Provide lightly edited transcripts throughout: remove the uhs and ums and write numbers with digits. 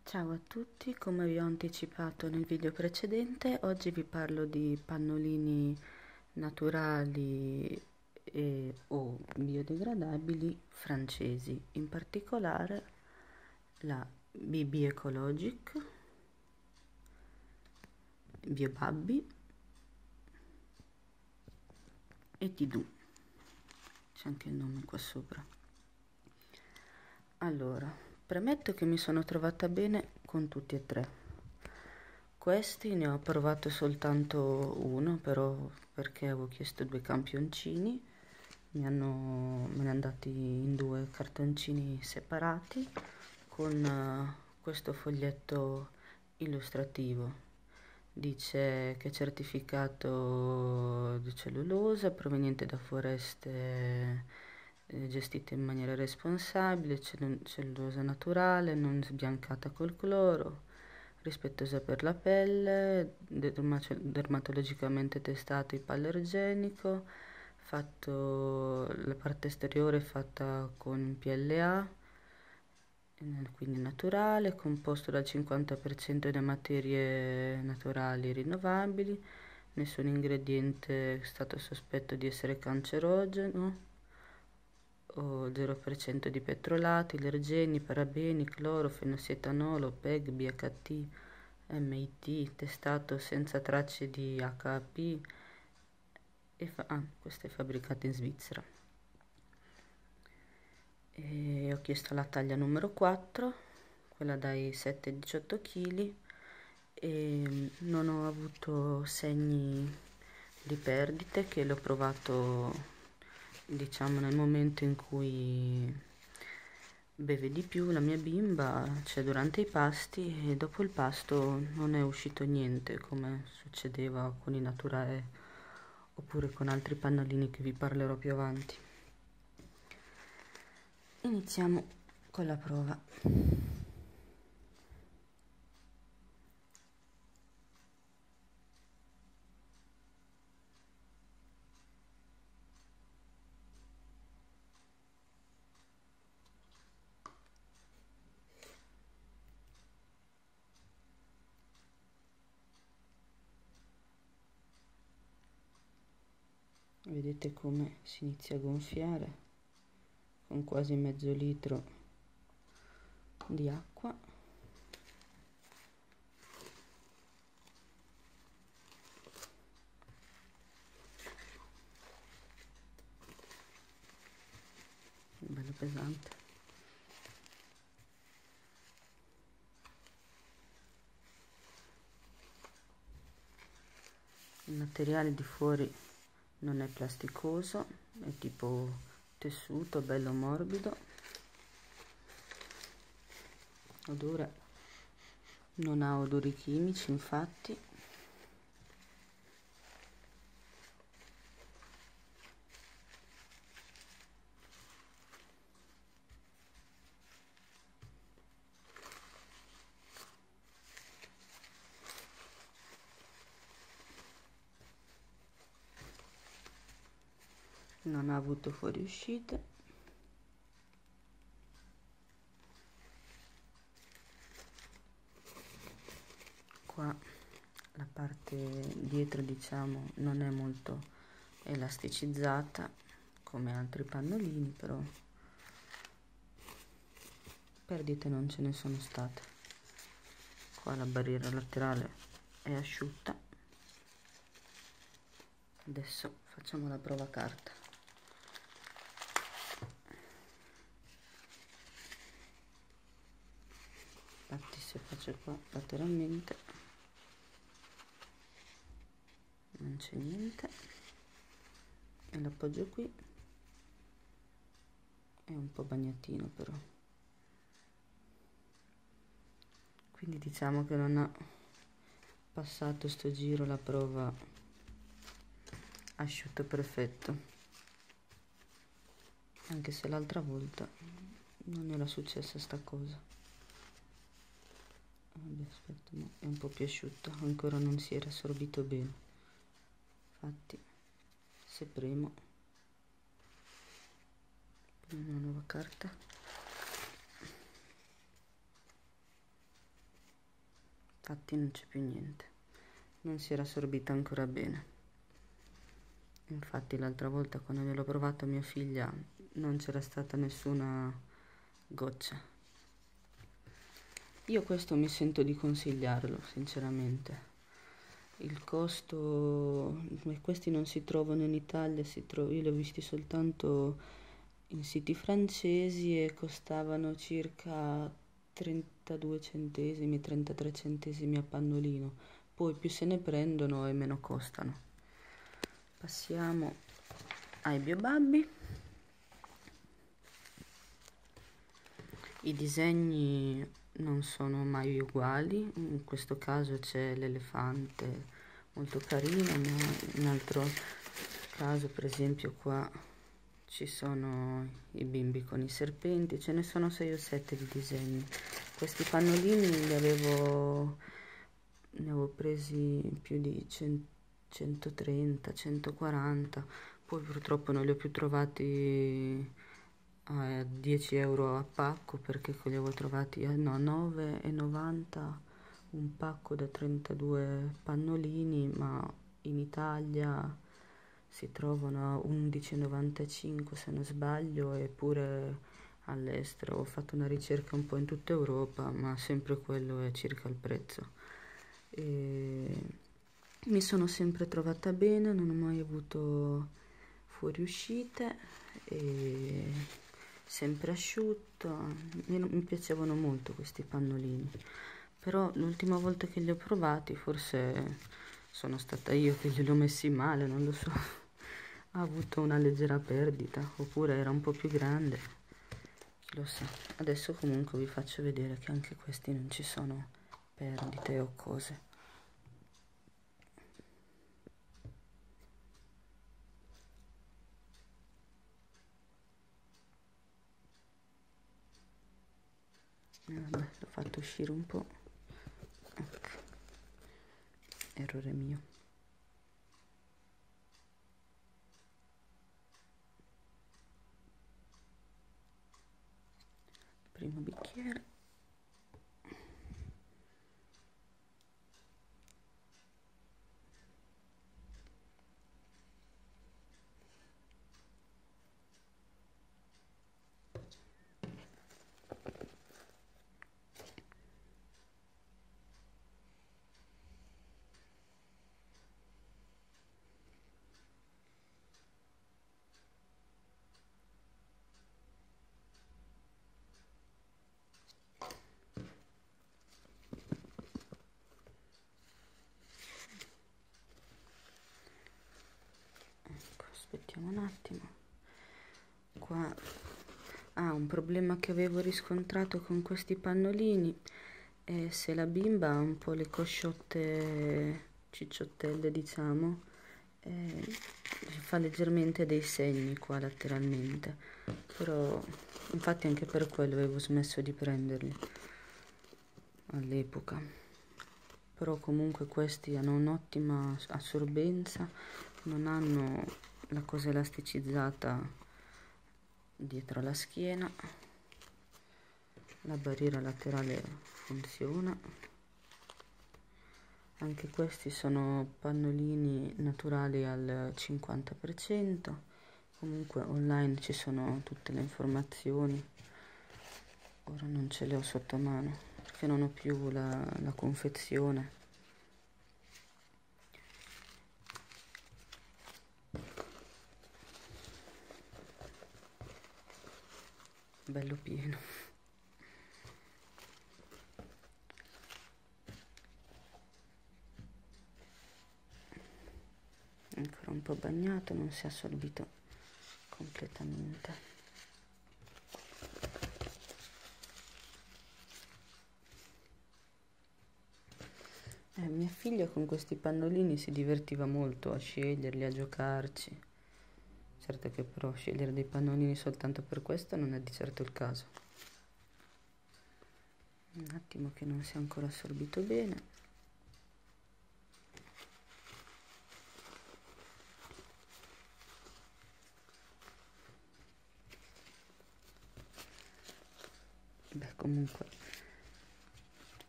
Ciao a tutti, come vi ho anticipato nel video precedente, oggi vi parlo di pannolini naturali o biodegradabili francesi, in particolare la BB Ecologic, Biobabby e Tidù, c'è anche il nome qua sopra. Allora, premetto che mi sono trovata bene con tutti e tre. Questi ne ho provato soltanto uno, però perché avevo chiesto due campioncini, me ne hanno dati in due cartoncini separati con questo foglietto illustrativo. Dice che è certificato di cellulosa proveniente da foreste gestite in maniera responsabile, cellulosa naturale, non sbiancata col cloro, rispettosa per la pelle, dermatologicamente testato ipoallergenico, la parte esteriore è fatta con PLA, quindi naturale, composto dal 50% di materie naturali rinnovabili, nessun ingrediente è stato sospetto di essere cancerogeno, o 0% di petrolati, allergeni, parabeni, cloro, fenossietanolo, PEG, BHT, MIT, testato senza tracce di HAP questo è fabbricato in Svizzera. E ho chiesto la taglia numero 4, quella dai 7 ai 18 kg, e non ho avuto segni di perdite, che l'ho provato diciamo nel momento in cui beve di più la mia bimba, cioè durante i pasti, e dopo il pasto non è uscito niente come succedeva con i naturali oppure con altri pannolini che vi parlerò più avanti. Iniziamo con la prova. Vedete come si inizia a gonfiare con quasi mezzo litro di acqua. Bello pesante. Il materiale di fuori non è plasticoso, è tipo tessuto, bello morbido. Odore, non ha odori chimici, infatti. Non ha avuto fuoriuscite. Qua la parte dietro, diciamo, non è molto elasticizzata come altri pannolini, però perdite non ce ne sono state. Qua la barriera laterale è asciutta. Adesso facciamo la prova carta. Infatti se faccio qua lateralmente non c'è niente, e l'appoggio qui, è un po' bagnatino però, quindi diciamo che non ha passato sto giro la prova asciutto perfetto, anche se l'altra volta non era successa sta cosa. Vabbè, aspetta, no, è un po' più asciutto, ancora non si era assorbito bene. Infatti se premo una nuova carta, infatti non c'è più niente, non si era assorbita ancora bene. Infatti l'altra volta quando gliel'ho provato a mia figlia non c'era stata nessuna goccia. Io questo mi sento di consigliarlo, sinceramente. Il costo, questi non si trovano in Italia, io li ho visti soltanto in siti francesi e costavano circa 32 centesimi, 33 centesimi a pannolino. Poi più se ne prendono e meno costano. Passiamo ai biobabbi. I disegni non sono mai uguali, in questo caso c'è l'elefante molto carino, ma in altro caso per esempio qua ci sono i bimbi con i serpenti, ce ne sono 6 o 7 di disegni. Questi pannolini ne avevo presi più di 130, 140, poi purtroppo non li ho più trovati a 10 euro a pacco perché li avevo trovati a 9,90 un pacco da 32 pannolini, ma in Italia si trovano a 11,95 se non sbaglio, eppure all'estero ho fatto una ricerca un po' in tutta Europa, ma sempre quello è circa il prezzo. E mi sono sempre trovata bene, non ho mai avuto fuoriuscite e sempre asciutto. Mi piacevano molto questi pannolini, però l'ultima volta che li ho provati forse sono stata io che glieli ho messi male, non lo so. Ha avuto una leggera perdita oppure era un po' più grande, chi lo sa. Adesso comunque vi faccio vedere che anche questi non ci sono perdite o cose. Vabbè, l'ho fatto uscire un po', ecco, errore mio. Primo bicchiere. Aspettiamo un attimo. Qua un problema che avevo riscontrato con questi pannolini è se la bimba ha un po' le cosciotte cicciottelle, diciamo, fa leggermente dei segni qua lateralmente, però infatti anche per quello avevo smesso di prenderli all'epoca. Però comunque questi hanno un'ottima assorbenza, non hanno la cosa elasticizzata dietro la schiena, la barriera laterale funziona. Anche questi sono pannolini naturali al 50%, comunque online ci sono tutte le informazioni. Ora non ce le ho sotto mano perché non ho più la confezione. Bello pieno. Ancora un po' bagnato, non si è assorbito completamente. Mia figlia con questi pannolini si divertiva molto a sceglierli, a giocarci. Certo che però scegliere dei pannolini soltanto per questo non è di certo il caso. Un attimo che non si è ancora assorbito bene. Beh, comunque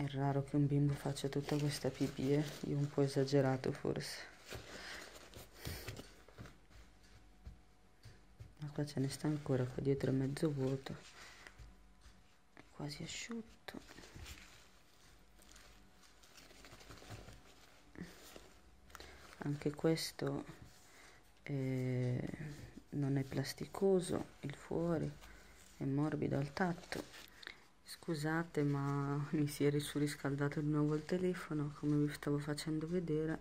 È raro che un bimbo faccia tutta questa pipì, io un po' esagerato forse. Ma qua ce ne sta ancora, qua dietro è mezzo vuoto, è quasi asciutto. Anche questo non è plasticoso, il fuori è morbido al tatto. Scusate, ma mi si è surriscaldato di nuovo il telefono, come vi stavo facendo vedere.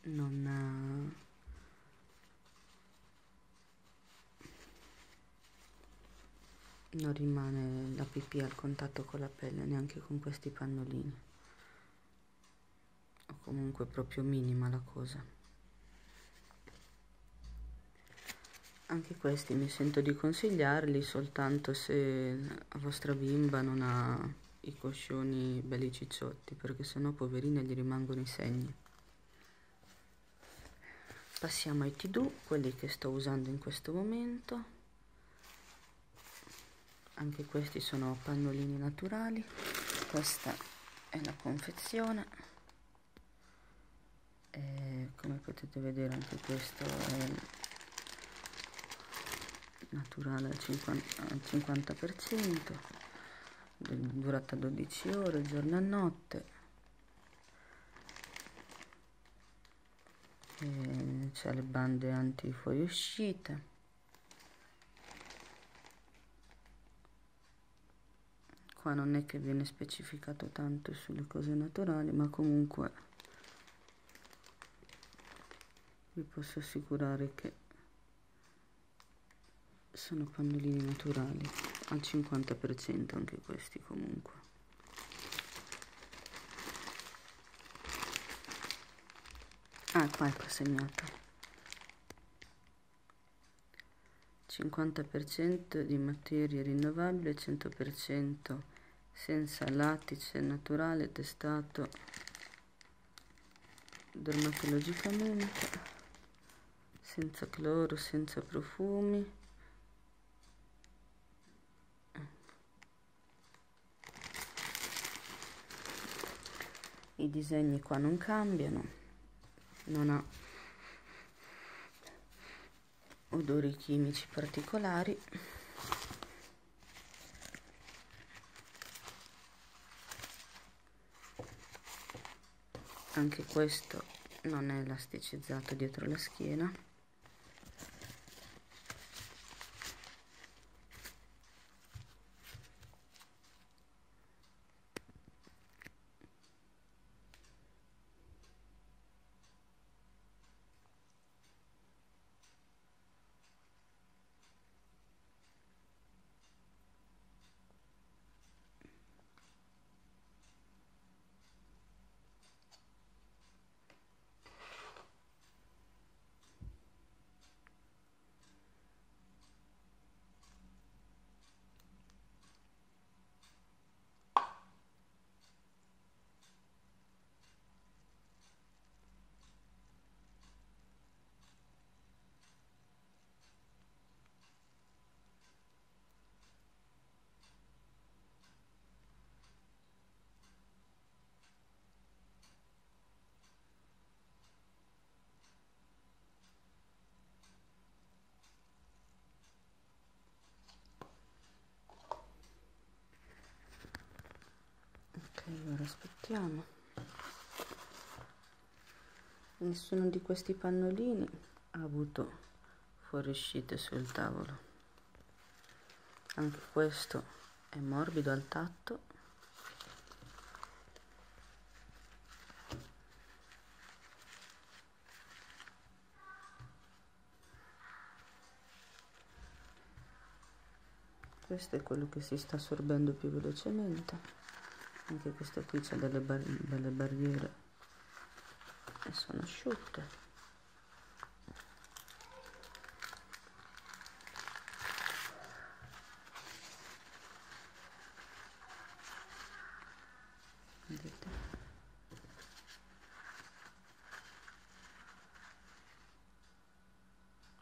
Non rimane la pipì al contatto con la pelle neanche con questi pannolini, o comunque proprio minima la cosa. Anche questi mi sento di consigliarli soltanto se la vostra bimba non ha i coscioni belli cicciotti, perché sennò poverina gli rimangono i segni. Passiamo ai T-Do, quelli che sto usando in questo momento. Anche questi sono pannolini naturali. Questa è la confezione. E come potete vedere anche questo è naturale al 50%, durata 12 ore, giorno e notte. C'è le bande anti-fuoriuscita. Qua non è che viene specificato tanto sulle cose naturali, ma comunque vi posso assicurare che sono pannolini naturali al 50% anche questi comunque. Ah, qua è segnato 50% di materie rinnovabili, 100% senza lattice naturale testato dermatologicamente, senza cloro, senza profumi. I disegni qua non cambiano, non ha odori chimici particolari. Anche questo non è elasticizzato dietro la schiena. Ok, ora aspettiamo. Nessuno di questi pannolini ha avuto fuoriuscite sul tavolo. Anche questo è morbido al tatto. Questo è quello che si sta assorbendo più velocemente. Anche questo qui c'ha delle belle barriere e sono asciutte. Vedete?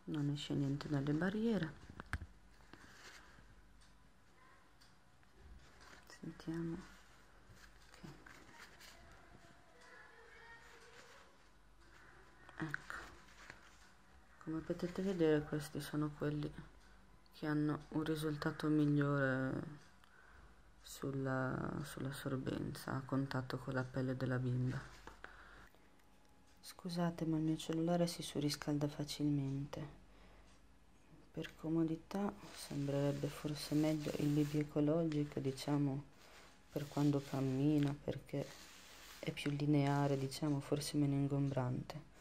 Non esce niente dalle barriere. sentiamo. Okay. Ecco, come potete vedere questi sono quelli che hanno un risultato migliore sulla sorbenza a contatto con la pelle della bimba. Scusate, ma il mio cellulare si surriscalda facilmente. Per comodità sembrerebbe forse meglio il BB Ecologic, diciamo, per quando cammina, perché è più lineare, diciamo, forse meno ingombrante.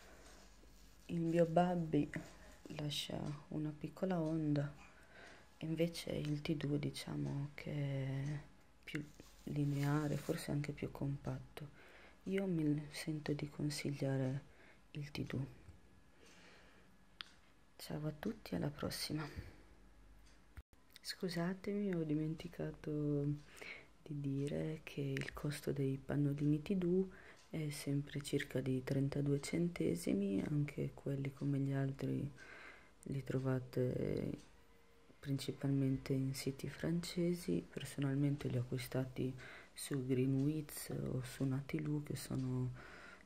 Il BioBabby lascia una piccola onda, invece il T2 diciamo che è più lineare, forse anche più compatto. Io mi sento di consigliare il T2. Ciao a tutti, alla prossima. Scusatemi, ho dimenticato di dire che il costo dei pannolini T2 è sempre circa di 32 centesimi, anche quelli come gli altri li trovate principalmente in siti francesi. Personalmente li ho acquistati su Greenwitz o su Natiloo, che sono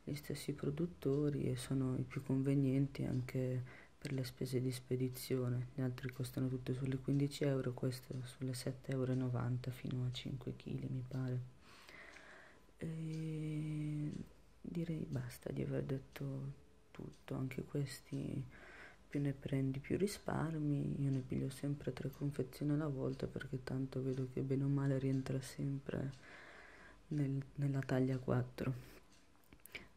gli stessi produttori e sono i più convenienti anche per le spese di spedizione. Gli altri costano tutti sulle 15 euro, questo sulle 7,90 euro fino a 5 kg mi pare. E direi basta di aver detto tutto. Anche questi, più ne prendi più risparmi. Io ne piglio sempre 3 confezioni alla volta, perché tanto vedo che bene o male rientra sempre nella taglia 4.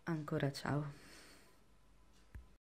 Ancora ciao.